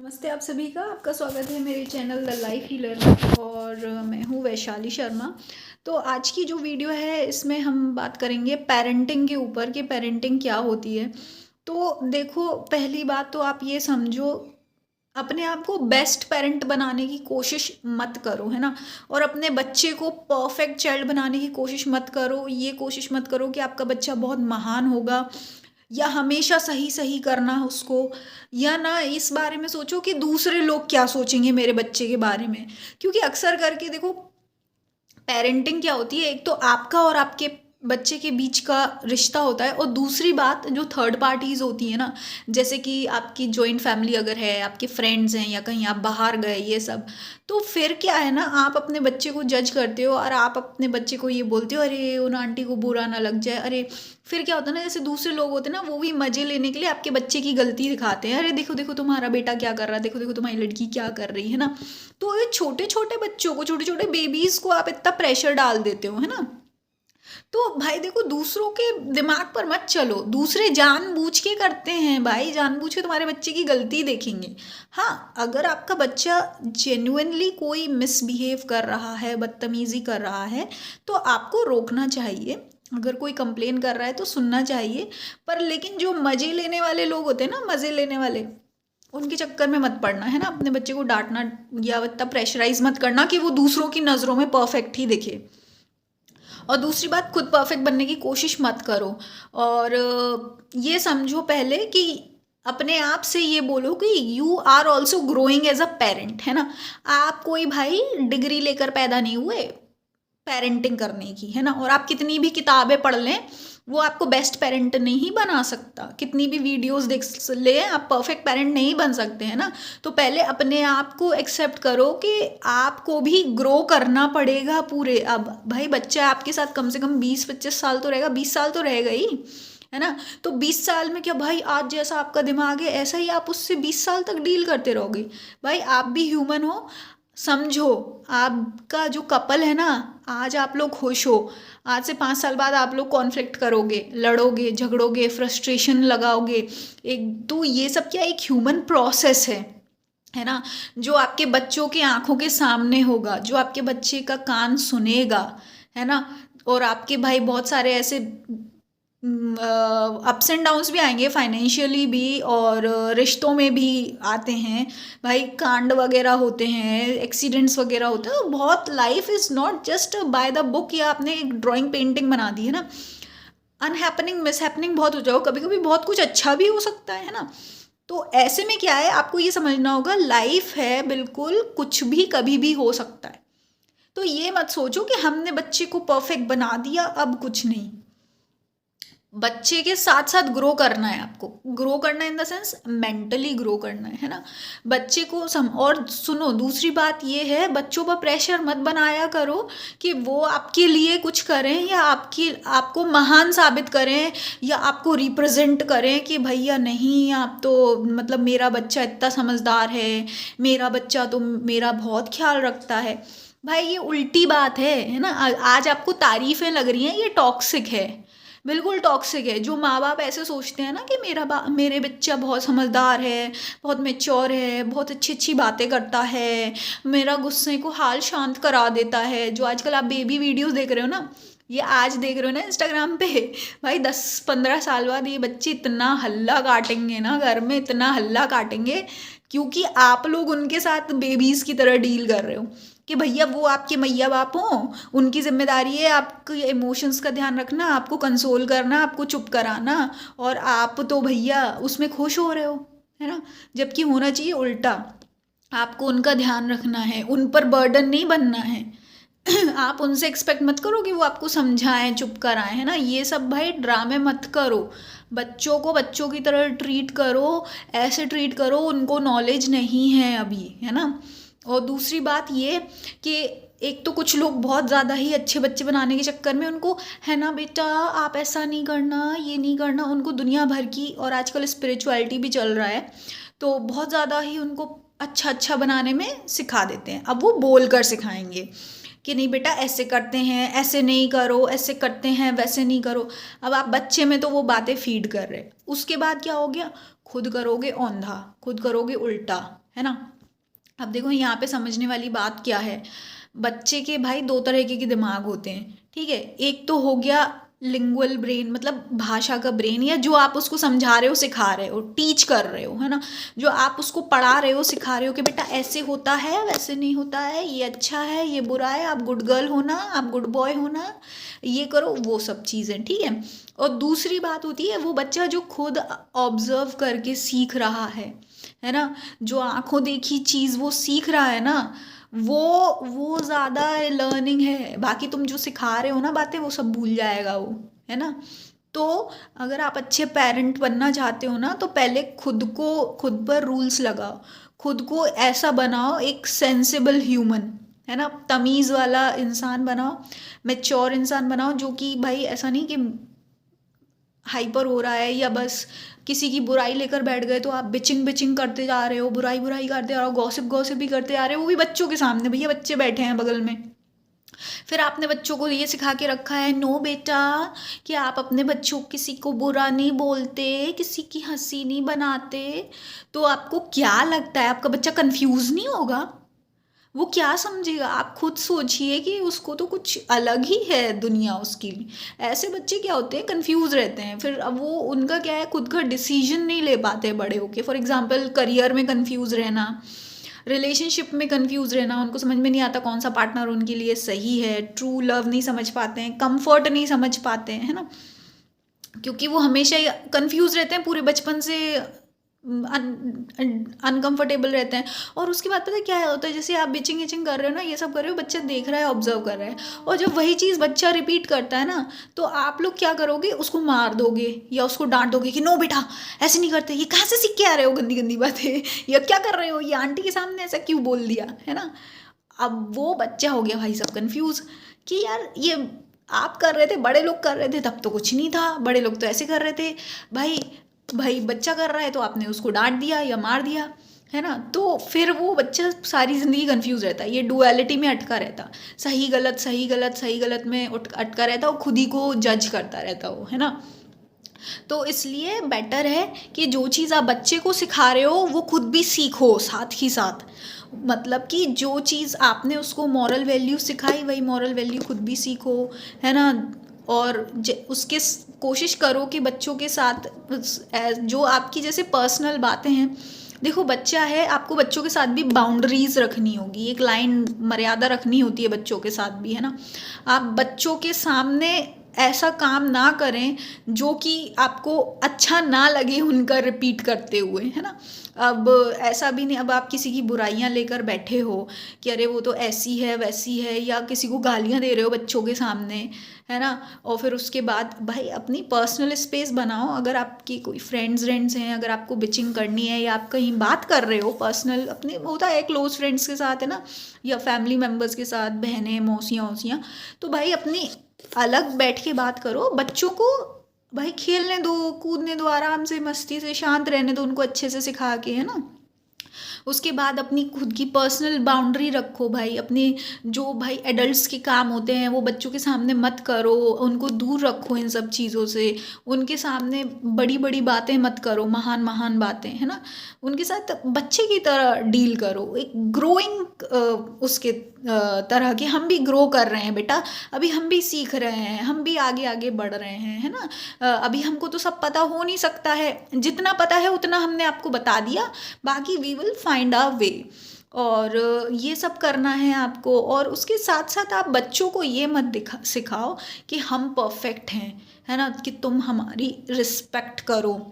नमस्ते आप सभी का आपका स्वागत है मेरे चैनल द लाइफ हीलर में। और मैं हूँ वैशाली शर्मा। तो आज की जो वीडियो है इसमें हम बात करेंगे पेरेंटिंग के ऊपर कि पेरेंटिंग क्या होती है। तो देखो, पहली बात तो आप ये समझो, अपने आप को बेस्ट पेरेंट बनाने की कोशिश मत करो, है ना। और अपने बच्चे को परफेक्ट चाइल्ड बनाने की कोशिश मत करो। ये कोशिश मत करो कि आपका बच्चा बहुत महान होगा या हमेशा सही सही करना है उसको, या ना इस बारे में सोचो कि दूसरे लोग क्या सोचेंगे मेरे बच्चे के बारे में। क्योंकि अक्सर करके देखो, पेरेंटिंग क्या होती है, एक तो आपका और आपके बच्चे के बीच का रिश्ता होता है, और दूसरी बात जो थर्ड पार्टीज होती है ना, जैसे कि आपकी जॉइंट फैमिली अगर है, आपके फ्रेंड्स हैं या कहीं आप बाहर गए, ये सब। तो फिर क्या है ना, आप अपने बच्चे को जज करते हो और आप अपने बच्चे को ये बोलते हो, अरे उन आंटी को बुरा ना लग जाए, अरे। फिर क्या होता है ना, जैसे दूसरे लोग होते हैं ना, वो भी मजे लेने के लिए आपके बच्चे की गलती दिखाते हैं, अरे देखो देखो तुम्हारा बेटा क्या कर रहा है, देखो देखो तुम्हारी लड़की क्या कर रही है ना। तो ये छोटे छोटे बच्चों को, छोटे छोटे बेबीज को आप इतना प्रेशर डाल देते हो, है ना। तो भाई देखो, दूसरों के दिमाग पर मत चलो। दूसरे जानबूझ के करते हैं भाई, जानबूझ के तुम्हारे बच्चे की गलती देखेंगे। हाँ, अगर आपका बच्चा जेन्युइनली कोई मिसबिहेव कर रहा है, बदतमीजी कर रहा है, तो आपको रोकना चाहिए। अगर कोई कंप्लेन कर रहा है तो सुनना चाहिए। पर लेकिन जो मजे लेने वाले लोग होते हैं ना, मजे लेने वाले, उनके चक्कर में मत पड़ना, है ना। अपने बच्चे को डांटना या इतना प्रेशराइज मत करना कि वो दूसरों की नज़रों में परफेक्ट ही दिखे। और दूसरी बात, खुद परफेक्ट बनने की कोशिश मत करो। और ये समझो पहले कि अपने आप से ये बोलो कि you are also growing as a parent, है ना। आप कोई भाई डिग्री लेकर पैदा नहीं हुए पेरेंटिंग करने की, है ना। और आप कितनी भी किताबें पढ़ लें, वो आपको बेस्ट पेरेंट नहीं बना सकता। कितनी भी वीडियोस देख ले, आप परफेक्ट पेरेंट नहीं बन सकते, है ना। तो पहले अपने आप को एक्सेप्ट करो कि आपको भी ग्रो करना पड़ेगा पूरे। अब भाई बच्चा आपके साथ कम से कम 20-25 साल तो रहेगा, 20 साल तो रहेगा ही, है ना। तो 20 साल में क्या भाई, आज जैसा आपका दिमाग है ऐसा ही आप उससे 20 साल तक डील करते रहोगे। भाई आप भी ह्यूमन हो। समझो, आपका जो कपल है ना, आज आप लोग खुश हो, आज से 5 साल बाद आप लोग कॉन्फ्लिक्ट करोगे, लड़ोगे, झगड़ोगे, फ्रस्ट्रेशन लगाओगे। एक तो ये सब क्या एक ह्यूमन प्रोसेस है ना। जो आपके बच्चों की आंखों के सामने होगा, जो आपके बच्चे का कान सुनेगा, है ना। और आपके भाई बहुत सारे ऐसे अप्स एंड डाउन्स भी आएंगे, फाइनेंशियली भी और रिश्तों में भी आते हैं। भाई कांड वगैरह होते हैं, एक्सीडेंट्स वगैरह होते हैं। तो बहुत life is not just by the book, या आपने एक ड्राइंग पेंटिंग बना दी, है ना। अनहैपनिंग मिसहैपनिंग बहुत हो जाओ, कभी कभी बहुत कुछ अच्छा भी हो सकता है ना। तो ऐसे में क्या है, आपको ये समझना होगा, लाइफ है बिल्कुल, कुछ भी कभी भी हो सकता है। तो ये मत सोचो कि हमने बच्चे को परफेक्ट बना दिया, अब कुछ नहीं। बच्चे के साथ साथ ग्रो करना है आपको। ग्रो करना in the sense mentally grow करना है ना। बच्चे को और सुनो, दूसरी बात ये है, बच्चों पर प्रेशर मत बनाया करो कि वो आपके लिए कुछ करें या आपको महान साबित करें या आपको रिप्रेजेंट करें कि भैया नहीं, आप तो मतलब मेरा बच्चा इतना समझदार है, मेरा बच्चा तो मेरा बहुत ख्याल रखता है। भाई ये उल्टी बात है ना। आज आपको तारीफें लग रही हैं, ये टॉक्सिक है, बिल्कुल टॉक्सिक है। जो माँ बाप ऐसे सोचते हैं ना कि मेरे बच्चा बहुत समझदार है, बहुत मेच्योर है, बहुत अच्छी अच्छी बातें करता है, मेरा गुस्से को हाल शांत करा देता है। जो आजकल आप बेबी वीडियोस देख रहे हो ना, ये आज देख रहे हो ना इंस्टाग्राम पे, भाई 10-15 साल बाद ये बच्चे इतना हल्ला काटेंगे ना, घर में इतना हल्ला काटेंगे, क्योंकि आप लोग उनके साथ बेबीज की तरह डील कर रहे हो। कि भैया वो आपके मैया बाप हों, उनकी जिम्मेदारी है आपके इमोशंस का ध्यान रखना, आपको कंसोल करना, आपको चुप कराना, और आप तो भैया उसमें खुश हो रहे हो, है ना। जबकि होना चाहिए उल्टा, आपको उनका ध्यान रखना है, उन पर बर्डन नहीं बनना है। आप उनसे एक्सपेक्ट मत करो कि वो आपको समझाएं, चुप कराएं, है ना। ये सब भाई ड्रामे मत करो। बच्चों को बच्चों की तरह ट्रीट करो, ऐसे ट्रीट करो, उनको नॉलेज नहीं है अभी, है ना। और दूसरी बात ये कि एक तो कुछ लोग बहुत ज़्यादा ही अच्छे बच्चे बनाने के चक्कर में उनको, है ना बेटा आप ऐसा नहीं करना, ये नहीं करना, उनको दुनिया भर की, और आजकल स्पिरिचुअलिटी भी चल रहा है, तो बहुत ज़्यादा ही उनको अच्छा अच्छा बनाने में सिखा देते हैं। अब वो बोल कर सिखाएंगे कि नहीं बेटा ऐसे करते हैं, ऐसे नहीं करो, ऐसे करते हैं, वैसे नहीं करो। अब आप बच्चे में तो वो बातें फीड कर रहे, उसके बाद क्या हो गया, खुद करोगे औंधा, खुद करोगे उल्टा, है ना। अब देखो यहाँ पे समझने वाली बात क्या है, बच्चे के भाई दो तरह के दिमाग होते हैं, ठीक है। एक तो हो गया लिंगुअल ब्रेन, मतलब भाषा का ब्रेन, या जो आप उसको समझा रहे हो, सिखा रहे हो, टीच कर रहे हो, है ना। जो आप उसको पढ़ा रहे हो, सिखा रहे हो कि बेटा ऐसे होता है, वैसे नहीं होता है, ये अच्छा है, ये बुरा है, आप गुड गर्ल होना, आप गुड बॉय होना, ये करो, वो सब चीज़ें, ठीक है। और दूसरी बात होती है वो बच्चा जो खुद ऑब्जर्व करके सीख रहा है ना। जो आंखों देखी चीज़ वो सीख रहा है ना, वो ज़्यादा लर्निंग है। बाकी तुम जो सिखा रहे हो ना बातें, वो सब भूल जाएगा वो, है ना। तो अगर आप अच्छे पेरेंट बनना चाहते हो ना, तो पहले खुद पर रूल्स लगाओ, खुद को ऐसा बनाओ एक सेंसिबल ह्यूमन, है ना, तमीज़ वाला इंसान बनाओ, मैच्योर इंसान बनाओ, जो कि भाई ऐसा नहीं कि हाइपर हो रहा है या बस किसी की बुराई लेकर बैठ गए तो आप बिचिंग बिचिंग करते जा रहे हो, बुराई बुराई करते जा रहे हो, गॉसिप गॉसिप भी करते जा रहे हो, वो भी बच्चों के सामने, भैया बच्चे बैठे हैं बगल में। फिर आपने बच्चों को ये सिखा के रखा है, नो बेटा, कि आप अपने बच्चों किसी को बुरा नहीं बोलते, किसी की हंसी नहीं बनाते। तो आपको क्या लगता है आपका बच्चा कंफ्यूज नहीं होगा? वो क्या समझेगा? आप खुद सोचिए कि उसको तो कुछ अलग ही है दुनिया उसकी। ऐसे बच्चे क्या होते हैं, कंफ्यूज रहते हैं, फिर अब वो उनका क्या है, खुद का डिसीजन नहीं ले पाते बड़े होके। फॉर एग्जांपल करियर में कंफ्यूज रहना, रिलेशनशिप में कंफ्यूज रहना, उनको समझ में नहीं आता कौन सा पार्टनर उनके लिए सही है, ट्रू लव नहीं समझ पाते हैं, कंफर्ट नहीं समझ पाते हैं, है ना। क्योंकि वो हमेशा ही कंफ्यूज रहते हैं, पूरे बचपन से अनकंफर्टेबल रहते हैं। और उसके बाद पता है क्या होता है, जैसे आप बिचिंग इचिंग कर रहे हो ना, ये सब कर रहे हो, बच्चा देख रहा है, ऑब्जर्व कर रहा है, और जब वही चीज़ बच्चा रिपीट करता है ना, तो आप लोग क्या करोगे, उसको मार दोगे या उसको डांट दोगे कि नो बेटा ऐसे नहीं करते, ये कहाँ से सीख के आ रहे हो गंदी गंदी बातें, या क्या कर रहे हो, ये आंटी के सामने ऐसा क्यों बोल दिया, है ना। अब वो बच्चा हो गया भाई सब कंफ्यूज कि यार ये आप कर रहे थे, बड़े लोग कर रहे थे तब तो कुछ नहीं था, बड़े लोग तो ऐसे कर रहे थे, भाई भाई बच्चा कर रहा है तो आपने उसको डांट दिया या मार दिया, है ना। तो फिर वो बच्चा सारी ज़िंदगी कंफ्यूज रहता है, ये डुअलिटी में अटका रहता, सही गलत सही गलत सही गलत में अटका रहता, वो खुद ही को जज करता रहता वो, है ना। तो इसलिए बेटर है कि जो चीज़ आप बच्चे को सिखा रहे हो वो खुद भी सीखो साथ ही साथ। मतलब कि जो चीज़ आपने उसको मॉरल वैल्यू सिखाई, वही मॉरल वैल्यू खुद भी सीखो, है ना। और उसके कोशिश करो कि बच्चों के साथ जो आपकी जैसे पर्सनल बातें हैं, देखो बच्चा है, आपको बच्चों के साथ भी बाउंड्रीज रखनी होगी, एक लाइन मर्यादा रखनी होती है बच्चों के साथ भी, है ना। आप बच्चों के सामने ऐसा काम ना करें जो कि आपको अच्छा ना लगे उनका रिपीट करते हुए, है ना। अब ऐसा भी नहीं, अब आप किसी की बुराइयां लेकर बैठे हो कि अरे वो तो ऐसी है वैसी है, या किसी को गालियां दे रहे हो बच्चों के सामने, है ना। और फिर उसके बाद भाई अपनी पर्सनल स्पेस बनाओ। अगर आपकी कोई फ्रेंड्स हैं, अगर आपको बिचिंग करनी है या आप कहीं बात कर रहे हो पर्सनल, अपने होता है क्लोज फ्रेंड्स के साथ, है ना, या फैमिली मेम्बर्स के साथ, बहनें मौसियाँ वौसियाँ, तो भाई अपनी अलग बैठ के बात करो। बच्चों को भाई खेलने दो, कूदने दो, आराम से मस्ती से शांत रहने दो उनको, अच्छे से सिखा के, है ना। उसके बाद अपनी खुद की पर्सनल बाउंड्री रखो भाई, अपने जो भाई एडल्ट्स के काम होते हैं वो बच्चों के सामने मत करो, उनको दूर रखो इन सब चीज़ों से। उनके सामने बड़ी बड़ी बातें मत करो, महान महान बातें, है ना। उनके साथ बच्चे की तरह डील करो, एक ग्रोइंग उसके तरह के, हम भी ग्रो कर रहे हैं बेटा, अभी हम भी सीख रहे हैं, हम भी आगे आगे बढ़ रहे हैं, है ना। अभी हमको तो सब पता हो नहीं सकता है, जितना पता है उतना हमने आपको बता दिया, बाकी we will find our way. और ये सब करना है आपको। और उसके साथ साथ आप बच्चों को ये मत सिखाओ कि हम परफेक्ट हैं, है ना, कि तुम हमारी रिस्पेक्ट करो,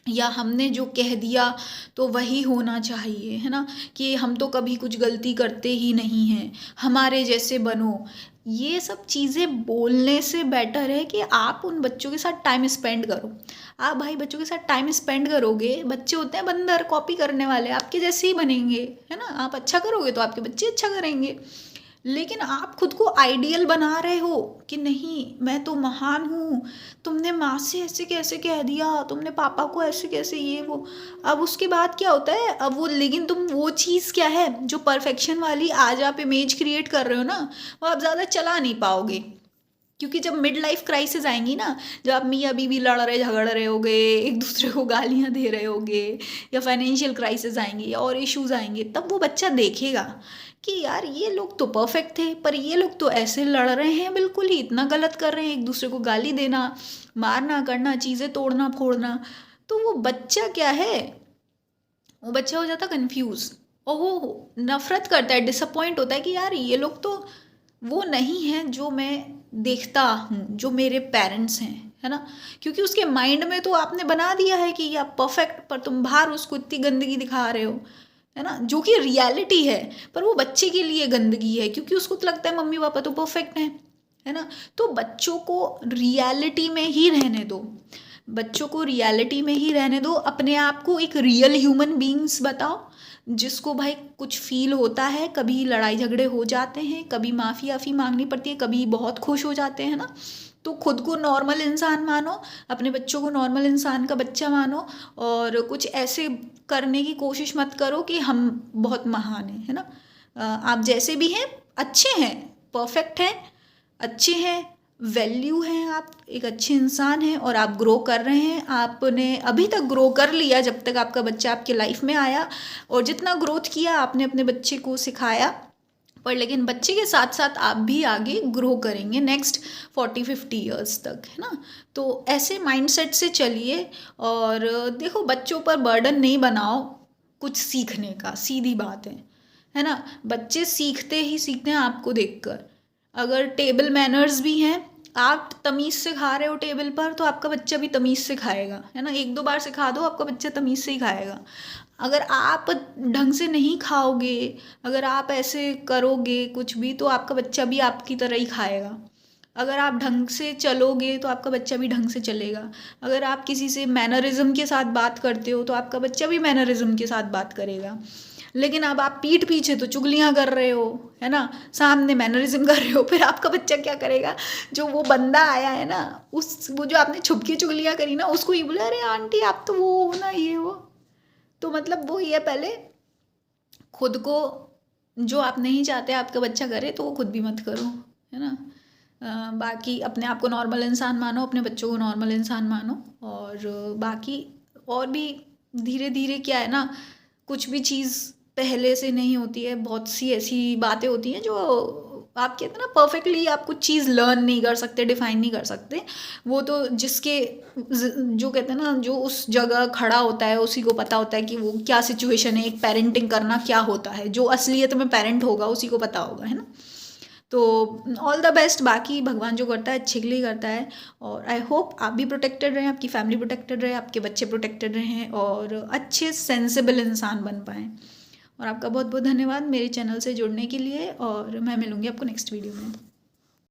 या हमने जो कह दिया तो वही होना चाहिए, है ना, कि हम तो कभी कुछ गलती करते ही नहीं हैं, हमारे जैसे बनो। ये सब चीज़ें बोलने से बेटर है कि आप उन बच्चों के साथ टाइम स्पेंड करो। आप भाई बच्चों के साथ टाइम स्पेंड करोगे, बच्चे होते हैं बंदर, कॉपी करने वाले, आपके जैसे ही बनेंगे, है ना। आप अच्छा करोगे तो आपके बच्चे अच्छा करेंगे। लेकिन आप खुद को आइडियल बना रहे हो कि नहीं मैं तो महान हूँ, तुमने माँ से ऐसे कैसे कह दिया, तुमने पापा को ऐसे कैसे, ये वो। अब उसके बाद क्या होता है, अब वो, लेकिन तुम वो चीज़ क्या है जो परफेक्शन वाली आज आप इमेज क्रिएट कर रहे हो ना, वो आप ज़्यादा चला नहीं पाओगे, क्योंकि जब मिड लाइफ क्राइसिस आएंगी ना, जब आप मियाँ बीवी लड़ रहे झगड़ रहे होगे, एक दूसरे को गालियाँ दे रहे होगे, या फाइनेंशियल क्राइसिस आएंगी और इश्यूज आएंगे, तब वो बच्चा देखेगा कि यार ये लोग तो परफेक्ट थे, पर ये लोग तो ऐसे लड़ रहे हैं, बिल्कुल ही इतना गलत कर रहे हैं, एक दूसरे को गाली देना, मारना करना, चीज़ें तोड़ना फोड़ना। तो वो बच्चा क्या है, वो बच्चा हो जाता कंफ्यूज, और वो नफरत करता है, डिसअपॉइंट होता है कि यार ये लोग तो वो नहीं है जो मैं देखता हूँ, जो मेरे पेरेंट्स हैं, है ना। क्योंकि उसके माइंड में तो आपने बना दिया है कि आप परफेक्ट, पर तुम बाहर उसको इतनी गंदगी दिखा रहे हो, है ना, जो कि रियलिटी है, पर वो बच्चे के लिए गंदगी है, क्योंकि उसको तो लगता है मम्मी पापा तो परफेक्ट हैं, है ना। तो बच्चों को रियलिटी में ही रहने दो, बच्चों को रियलिटी में ही रहने दो, अपने आप को एक रियल ह्यूमन बीइंग्स बताओ, जिसको भाई कुछ फील होता है, कभी लड़ाई झगड़े हो जाते हैं, कभी माफ़ी आफ़ी मांगनी पड़ती है, कभी बहुत खुश हो जाते हैं ना। तो खुद को नॉर्मल इंसान मानो, अपने बच्चों को नॉर्मल इंसान का बच्चा मानो, और कुछ ऐसे करने की कोशिश मत करो कि हम बहुत महान हैं, है ना। आप जैसे भी हैं अच्छे हैं, परफेक्ट हैं, अच्छे हैं, वैल्यू हैं, आप एक अच्छे इंसान हैं, और आप ग्रो कर रहे हैं, आपने अभी तक ग्रो कर लिया जब तक आपका बच्चा आपके लाइफ में आया, और जितना ग्रोथ किया आपने अपने बच्चे को सिखाया, पर लेकिन बच्चे के साथ साथ आप भी आगे ग्रो करेंगे नेक्स्ट 40-50 ईयर्स तक, है ना। तो ऐसे माइंडसेट से चलिए, और देखो बच्चों पर बर्डन नहीं बनाओ कुछ सीखने का, सीधी बात है ना। बच्चे सीखते ही सीखते हैं आपको देखकर। अगर टेबल मैनर्स भी हैं, आप तमीज़ से खा रहे हो टेबल पर, तो आपका बच्चा भी तमीज़ से खाएगा, है ना। एक दो बार सिखा दो, आपका बच्चा तमीज़ से ही खाएगा। अगर आप ढंग से नहीं खाओगे, अगर आप ऐसे करोगे कुछ भी, तो आपका बच्चा भी आपकी तरह ही खाएगा। अगर आप ढंग से चलोगे तो आपका बच्चा भी ढंग से चलेगा। अगर आप किसी से मैनरिज्म के साथ बात करते हो, तो आपका बच्चा भी मैनरिज्म के साथ बात करेगा। लेकिन अब आप पीठ पीछे तो चुगलियाँ कर रहे हो, है ना, सामने मैनरिज्म कर रहे हो, फिर आपका बच्चा क्या करेगा, जो वो बंदा आया है ना, वो जो आपने छुप के चुगलियाँ करी ना, उसको ही बोले अरे आंटी आप तो वो हो ना, ये वो। तो मतलब वो ये पहले खुद को, जो आप नहीं चाहते आपका बच्चा करे, तो वो खुद भी मत करो, है ना। बाकी अपने आप को नॉर्मल इंसान मानो, अपने बच्चों को नॉर्मल इंसान मानो, और बाकी और भी धीरे धीरे क्या है ना, कुछ भी चीज़ पहले से नहीं होती है, बहुत सी ऐसी बातें होती हैं जो आप कहते हैं ना, परफेक्टली आप कुछ चीज़ लर्न नहीं कर सकते, डिफाइन नहीं कर सकते। वो तो जिसके जो कहते हैं ना, जो उस जगह खड़ा होता है उसी को पता होता है कि वो क्या सिचुएशन है, एक पेरेंटिंग करना क्या होता है, जो असलियत में पेरेंट होगा उसी को पता होगा, है ना। तो ऑल द बेस्ट, बाकी भगवान जो करता है अच्छे के लिए करता है, और आई होप आप भी प्रोटेक्टेड रहें, आपकी फैमिली प्रोटेक्टेड रहे, आपके बच्चे प्रोटेक्टेड रहें, और अच्छे सेंसिबल इंसान बन पाएँ। और आपका बहुत बहुत धन्यवाद मेरे चैनल से जुड़ने के लिए, और मैं मिलूँगी आपको नेक्स्ट वीडियो में।